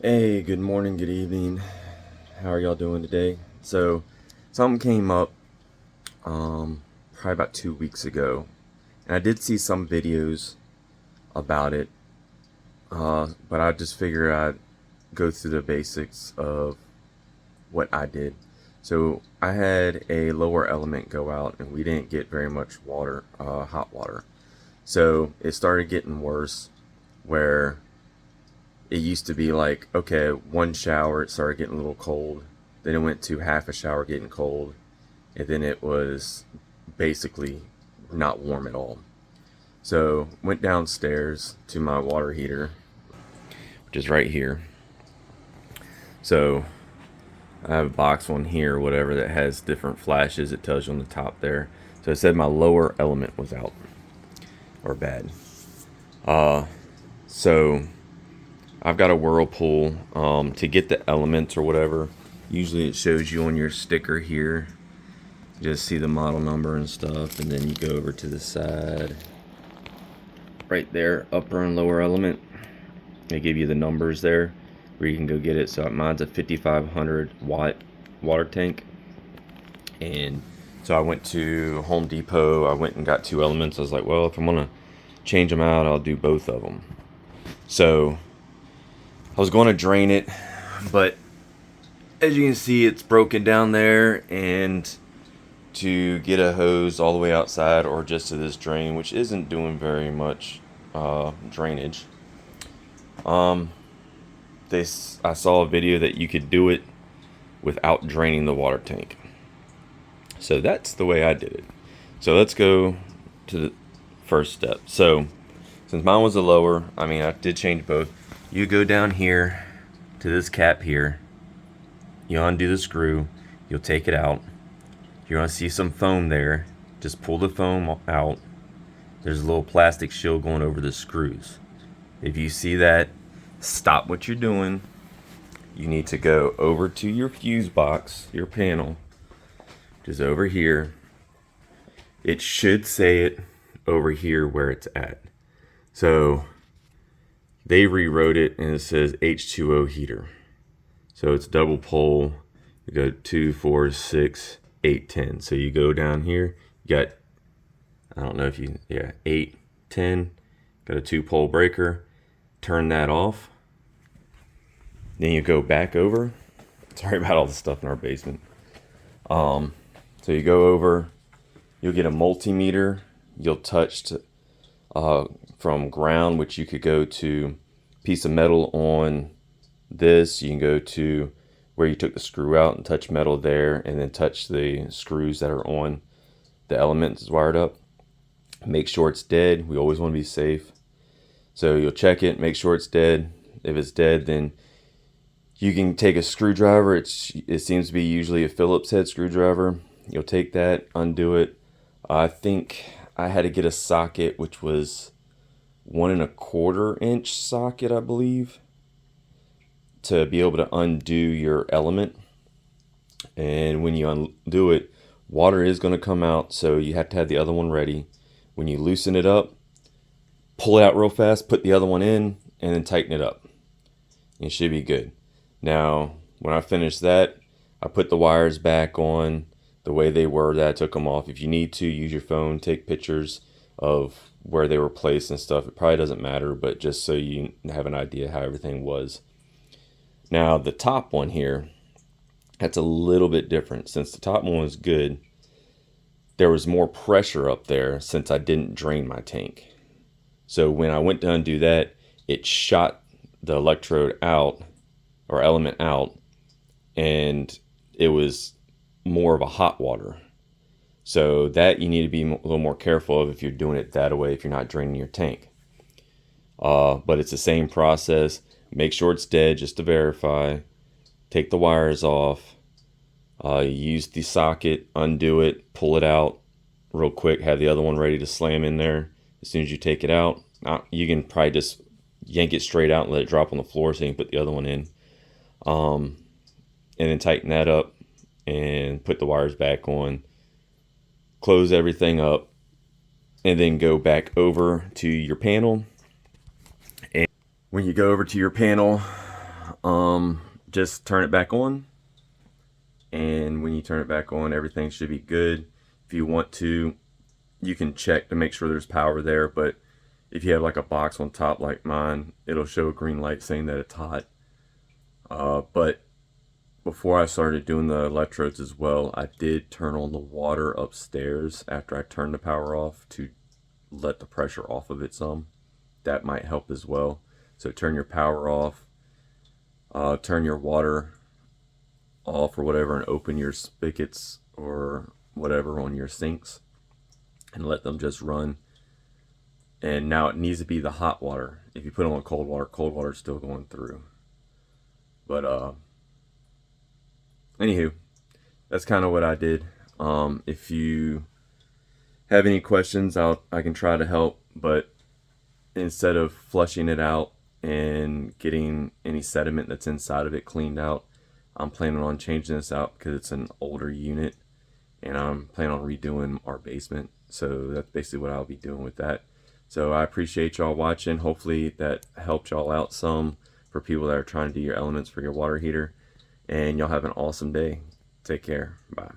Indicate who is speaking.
Speaker 1: Hey, good morning, good evening. How are y'all doing today? So, something came up probably about 2 weeks ago, and I did see some videos about it, but I just figured I'd go through the basics of what I did. So, I had a lower element go out, and we didn't get very much water, hot water. So, it started getting worse where it used to be like, okay, one shower, it started getting a little cold. Then it went to half a shower getting cold. And then it was basically not warm at all. So went downstairs to my water heater, which is right here. So I have a box one here, whatever, that has different flashes. It tells you on the top there. So it said my lower element was out or bad. So I've got a Whirlpool to get the elements or whatever. Usually it shows you on your sticker here. You just see the model number and stuff, and then you go over to the side. Right there, upper and lower element. They give you the numbers there where you can go get it. So mine's a 5500 watt water tank. And so I went to Home Depot. I went and got two elements. I was like, well, if I'm going to change them out, I'll do both of them. So I was going to drain it, but as you can see, it's broken down there, and to get a hose all the way outside or just to this drain, which isn't doing very much drainage. I saw a video that you could do it without draining the water tank. So that's the way I did it. So let's go to the first step. So since mine was a lower, I did change both. You go down here to this cap here. You undo the screw. You'll take it out. You're going to see some foam there. Just pull the foam out. There's a little plastic shield going over the screws. If you see that, stop what you're doing. You need to go over to your fuse box, your panel, just over here. It should say it over here where it's at. So they rewrote it and it says H2O heater. So it's double pole. You go 2, 4, 6, 8, 10. So you go down here, you got, I don't know if you, 8, 10, got a 2-pole breaker, turn that off. Then you go back over. Sorry about all the stuff in our basement. So you go over, you'll get a multimeter. You'll touch from ground, which you could go to piece of metal on this. You can go to where you took the screw out and touch metal there, and then touch the screws that are on the elements wired up. Make sure it's dead. We always want to be safe. So you'll check it, make sure it's dead. If it's dead, then you can take a screwdriver. It seems to be usually a Phillips head screwdriver. You'll take that, undo it. I think I had to get a socket which was 1 1/4 inch socket, I believe, to be able to undo your element. And when you undo it, water is going to come out, so you have to have the other one ready. When you loosen it up, pull it out real fast, put the other one in, and then tighten it up. It should be good. Now, when I finished that, I put the wires back on the way they were that I took them off. If you need to, use your phone, take pictures of where they were placed and stuff. It probably doesn't matter, but just so you have an idea how everything was. Now, the top one here, that's a little bit different. Since the top one was good, there was more pressure up there since I didn't drain my tank. So when I went to undo that, it shot the electrode out, or element out, and it was more of a hot water. So that you need to be a little more careful of if you're doing it that way, if you're not draining your tank. But it's the same process. Make sure it's dead just to verify. Take the wires off. Use the socket, undo it, pull it out real quick. Have the other one ready to slam in there. As soon as you take it out, you can probably just yank it straight out and let it drop on the floor so you can put the other one in. And then tighten that up and put the wires back on. Close everything up, and then go back over to your panel. And when you go over to your panel, just turn it back on, and when you turn it back on, everything should be good. If you want to, you can check to make sure there's power there, but if you have like a box on top like mine, it'll show a green light saying that it's hot. But before I started doing the electrodes as well, I did turn on the water upstairs after I turned the power off to let the pressure off of it some. That might help as well. So turn your power off, turn your water off or whatever, and open your spigots or whatever on your sinks and let them just run. And now it needs to be the hot water. If you put on cold water is still going through. But anywho, that's kind of what I did. If you have any questions, I can try to help, but instead of flushing it out and getting any sediment that's inside of it cleaned out, I'm planning on changing this out because it's an older unit, and I'm planning on redoing our basement. So that's basically what I'll be doing with that. So I appreciate y'all watching. Hopefully that helped y'all out some for people that are trying to do your elements for your water heater. And y'all have an awesome day. Take care. Bye.